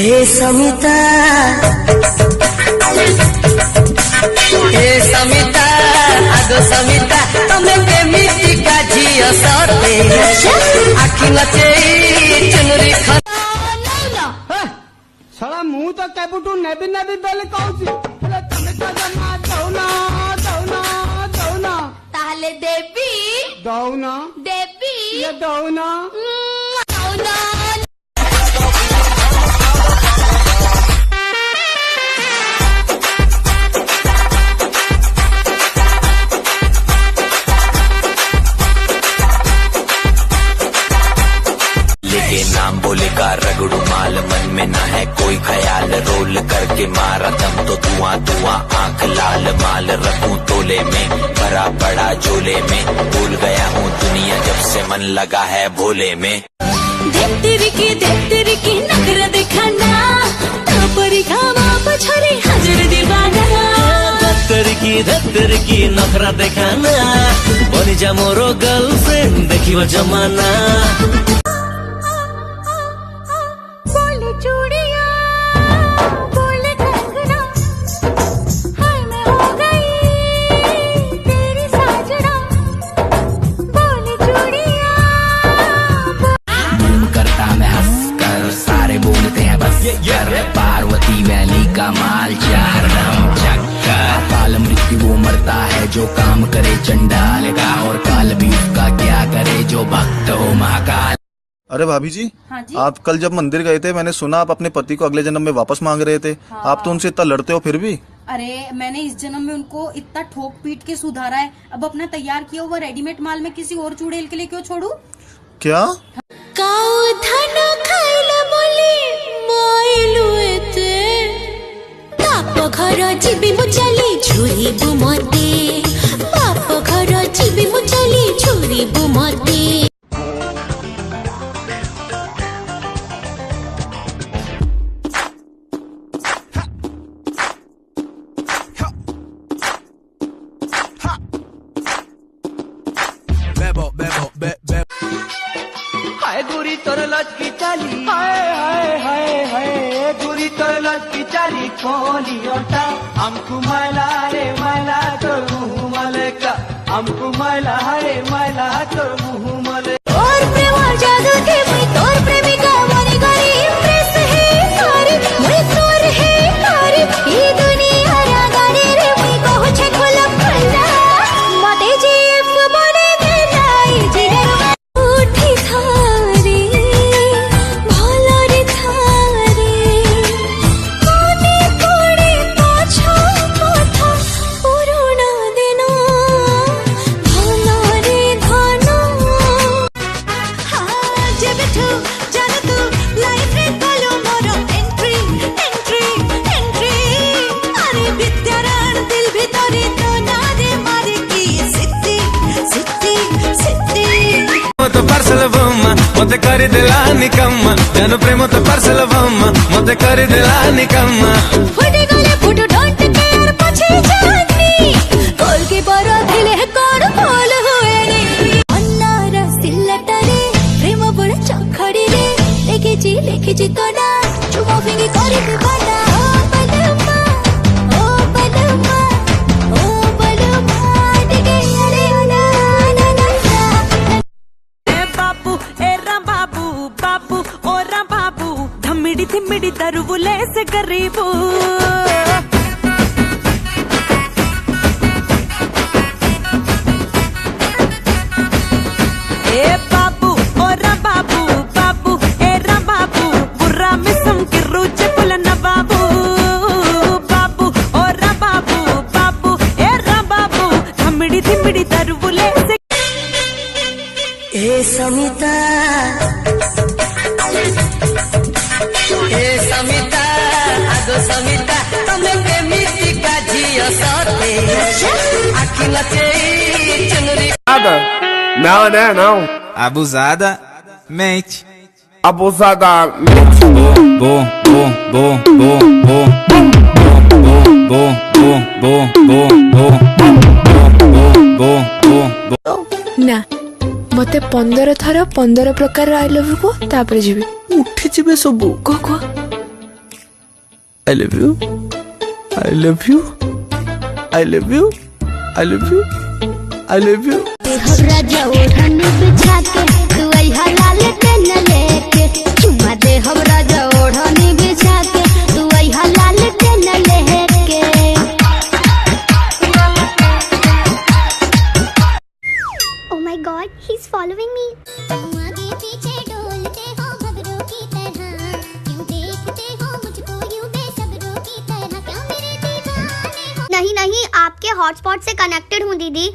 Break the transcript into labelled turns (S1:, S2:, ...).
S1: ए समिता आगो समिता तमे केमिति का झियो सते आखि नचे चुनरी
S2: साला मुंह तो केबुटू नेबी नेबी बेले कहूची हेले तमे तो जमा दौना
S3: ताहले देवी
S2: दौना
S3: देवी
S2: ये दौना
S3: दौना
S4: नाम बोलेगा रगड़ू माल मन में ना है कोई ख्याल रोल करके मारा दम तो धुआं धुआं आंख लाल माल रखूं तोले में भरा पड़ा झोले में भूल गया हूँ दुनिया जब से मन लगा है भोले में
S3: देख की नखरा दिखाना तापरी खामा पछरे हाजिर दीवाना
S4: धत्तर की नखरा दिखाना बनी जा मोरो गर्लफ्रेंड देखियो जमाना
S3: चूड़िया बोले कंगना हाय मैं हो गई तेरी साजना बोले चूड़िया
S5: मन करता मैं हंसकर सारे बोलते हैं बस कर पार्वती वैली का माल चार धाम चक्कर काल मृत्यु वो मरता है जो काम करे चंडाल का और काल भी उसका क्या करे जो भक्त हो महाकाल।
S6: अरे भाभी जी,
S3: हाँ जी?
S6: आप कल जब मंदिर गए थे मैंने सुना आप अपने पति को अगले जन्म में वापस मांग रहे थे।
S7: हाँ।
S6: आप तो उनसे इतना लड़ते हो फिर भी।
S7: अरे मैंने इस जन्म में उनको इतना ठोक पीट के सुधारा है, अब अपना तैयार किया हुआ रेडीमेड माल में किसी और चुड़ैल के लिए क्यों छोड़ू?
S6: क्या
S3: काऊ धन खाइला बोली माइलु एते बाप घर जीबी मु चली छुरी बुमते बाप घर जीबी मु चली छुरी बुमते
S2: हाय गोरी तोर लचकी चाली हाय गोरी तोर लचकी चाली कोली ओटा हमको मैला रे मैला तोर मुँह मलेका हमको मैला रे मैला तोर मुँह मले
S3: और प्रेम जादू के मैं तोर प्रेमिका बनी गई इम्प्रेस है तारी मैं तोर है तारी ये दुनिया रा गाड़ी रे मैं को छे खोला खोला मते जीप बने देलाई जिगर उठी थारी भला रे थारी कोने कोड़े पाछा पाथा पुराना दिनो भला रे धनो जब तू जान तू लाइफ रे बोलो मोरो एंट्री अरे विद्यारण दिल भीतरे तो ना रे मारे की सिद्धि
S4: तो पार्सल बम्मा मते करी देला निकम्मा जन प्रेम तो पार्सल बम्मा मते करी देला निकम्मा
S3: फुटे गले फुटो डोंट केयर पछे जानी गोल की पर दिले कोड फॉल हुएनी अन्नार सिलटरे प्रेम बड़ चखड़ी रे लेके जी तो ना चुमो फिंगी करी दीवाना ओ बलमा डिगे अरे ना
S8: बाबू ए राम बाबू ओ राम बाबू धमिड़ी थिमिड़ी दरुबुले से गरीबू ए बाबू ओ राम बाबू ए राम बाबू बुर्रा मिसम की रूचे पुलन बाबू ओ राम बाबू ए राम बाबू धमिड़ी थिमिड़ी दरुबुले से
S1: ए समिता आगो समिता तमे केमिति का झियो सते आखि नचे चुनरी
S9: Não, né? Não.
S10: Abusada mente.
S9: Abusadamente.
S11: ना मते 15 थर 15 प्रकार आई लव को तापर जीवी
S9: उठी जीवे सब
S11: को
S12: I love you. I love you. I love you. I love you. I love you.
S3: राजा ओढ़नी बिछा के तू अइहा लाल के न लेके चुम्मा दे हम राजा ओढ़नी बिछा के तू अइहा लाल के न लेके। Oh my God, he's following me. तुम आगे पीछे डोलते हो भवरों की तरह, क्यों देखते हो मुझको यूं बेसब्रों की तरह, क्या मेरे दीवाने हो? नहीं नहीं, आपके हॉटस्पॉट से कनेक्टेड हूँ दीदी।